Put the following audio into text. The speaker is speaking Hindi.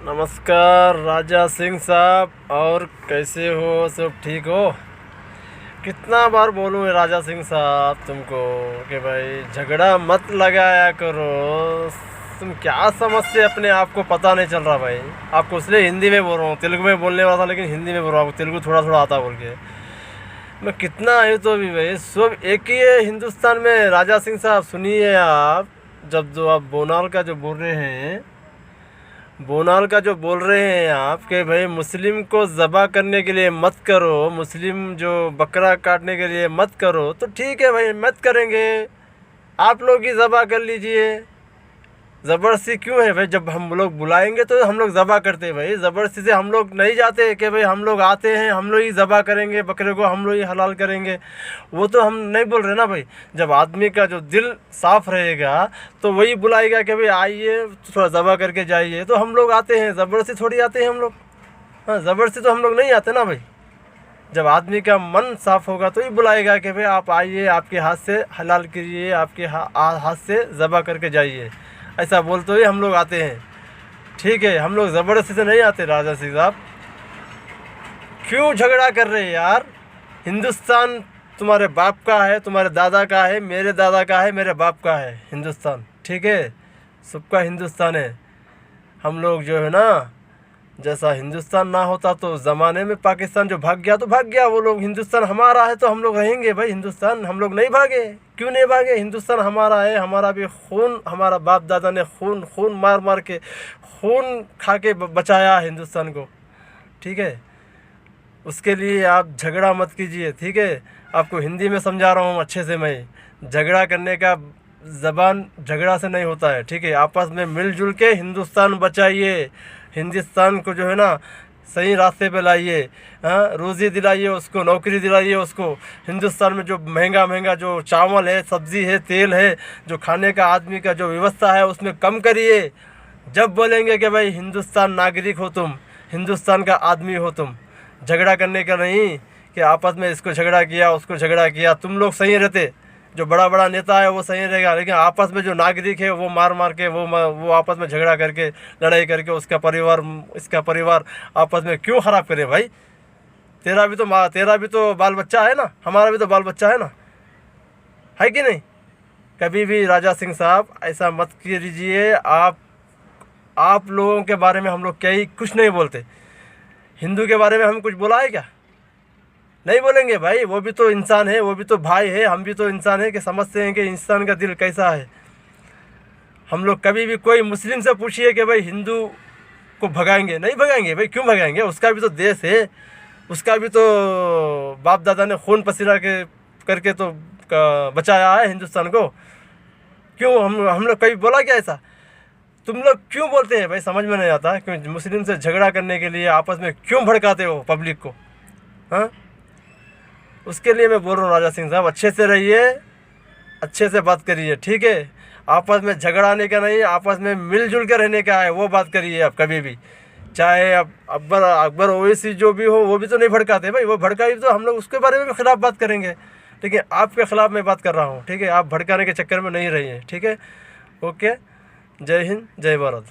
नमस्कार राजा सिंह साहब, और कैसे हो? सब ठीक हो? कितना बार बोलूँ राजा सिंह साहब तुमको कि भाई झगड़ा मत लगाया करो। तुम क्या समझते अपने आप को, पता नहीं चल रहा भाई। आपको इसलिए हिंदी में बोल रहा हूँ, तेलुगु में बोलने वाला था लेकिन हिंदी में बोल रहा हूँ, तेलुगु थोड़ा थोड़ा आता बोल के। मैं कितना आयु तो भी भाई सब एक ही है हिंदुस्तान में। राजा सिंह साहब सुनिए, आप जब जो आप बोनाल का जो बोल रहे हैं, बोनाल का जो बोल रहे हैं आप कि भाई मुस्लिम को ज़बह करने के लिए मत करो, मुस्लिम जो बकरा काटने के लिए मत करो, तो ठीक है भाई मत करेंगे, आप लोग ही ज़बह कर लीजिए। ज़बरदस्ती क्यों है भाई? जब हम लोग बुलाएंगे तो हम लोग ज़बह करते हैं भाई, ज़बरदस्ती से हम लोग नहीं जाते कि भाई हम लोग आते हैं हम लोग ही ज़बह करेंगे, बकरे को हम लोग ही हलाल करेंगे। वो तो हम नहीं बोल रहे ना भाई। जब आदमी का जो दिल साफ़ रहेगा तो वही बुलाएगा कि भाई आइए थोड़ा ज़बह करके जाइए, तो हम लोग आते हैं। ज़बरदस्ती थोड़ी आते हैं हम लोग। हाँ, ज़बरदस्ती तो हम लोग नहीं आते ना भाई। जब आदमी का मन साफ़ होगा तो ही बुलाएगा कि भाई आप आइए, आपके हाथ से हलाल करिए, आपके हाथ से ज़बह करके जाइए। ऐसा बोलते हुए हम लोग आते हैं, ठीक है। हम लोग ज़बरदस्ती से नहीं आते। राजा सिंह साहब क्यों झगड़ा कर रहे हैं यार? हिंदुस्तान तुम्हारे बाप का है, तुम्हारे दादा का है, मेरे दादा का है, मेरे बाप का है हिंदुस्तान, ठीक है। सबका हिंदुस्तान है। हम लोग जो है ना, जैसा हिंदुस्तान ना होता तो ज़माने में पाकिस्तान जो भाग गया तो भाग गया। वो लोग हिंदुस्तान हमारा है तो हम लोग रहेंगे भाई। हिंदुस्तान हम लोग नहीं भागे, क्यों नहीं भागे? हिंदुस्तान हमारा है, हमारा भी खून, हमारा बाप दादा ने खून खून मार मार के, खून खा के बचाया हिंदुस्तान को, ठीक है। उसके लिए आप झगड़ा मत कीजिए, ठीक है। आपको हिंदी में समझा रहा हूँ अच्छे से मैं। झगड़ा करने का ज़बान झगड़ा से नहीं होता है, ठीक है। आपस में मिलजुल के हिंदुस्तान बचाइए, हिंदुस्तान को जो है ना सही रास्ते पे लाइए। हाँ, रोज़ी दिलाइए उसको, नौकरी दिलाइए उसको। हिंदुस्तान में जो महंगा महंगा जो चावल है, सब्ज़ी है, तेल है, जो खाने का आदमी का जो व्यवस्था है उसमें कम करिए। जब बोलेंगे कि भाई हिंदुस्तान नागरिक हो तुम, हिंदुस्तान का आदमी हो तुम, झगड़ा करने का नहीं कि आपस में इसको झगड़ा किया उसको झगड़ा किया। तुम लोग सही रहते, जो बड़ा बड़ा नेता है वो सही रहेगा, लेकिन आपस में जो नागरिक है वो मार मार के, वो आपस में झगड़ा करके, लड़ाई करके उसका परिवार, इसका परिवार आपस में क्यों ख़राब करे भाई? तेरा भी तो बाल बच्चा है ना, हमारा भी तो बाल बच्चा है कि नहीं? कभी भी राजा सिंह साहब ऐसा मत कीजिए। आप लोगों के बारे में हम लोग कुछ नहीं बोलते। हिंदू के बारे में हम कुछ बोला है क्या? नहीं बोलेंगे भाई। वो भी तो इंसान है, वो भी तो भाई है, हम भी तो इंसान है कि समझते हैं कि इंसान का दिल कैसा है। हम लोग कभी भी कोई मुस्लिम से पूछिए कि भाई हिंदू को भगाएंगे, नहीं भगाएंगे भाई। क्यों भगाएंगे? उसका भी तो देश है, उसका भी तो बाप दादा ने खून पसीना के करके तो बचाया है हिंदुस्तान को। क्यों हम लोग कभी बोला क्या ऐसा? तुम लोग क्यों बोलते हैं भाई? समझ में नहीं आता क्यों मुस्लिम से झगड़ा करने के लिए आपस में क्यों भड़काते हो पब्लिक को? हाँ, उसके लिए मैं बोल रहा हूँ राजा सिंह साहब, अच्छे से रहिए, अच्छे से बात करिए, ठीक है। आपस में झगड़ाने का नहीं, आपस में मिलजुल के रहने का है, वो बात करिए आप कभी भी। चाहे अब अकबर ओवैसी जो भी हो, वो भी तो नहीं भड़काते भाई। वो भड़काई तो हम लोग उसके बारे में भी ख़िलाफ़ बात करेंगे, ठीक है। आपके ख़िलाफ़ मैं बात कर रहा हूँ, ठीक है। आप भड़काने के चक्कर में नहीं रहिए, ठीक है। ओके, जय हिंद, जय भारत।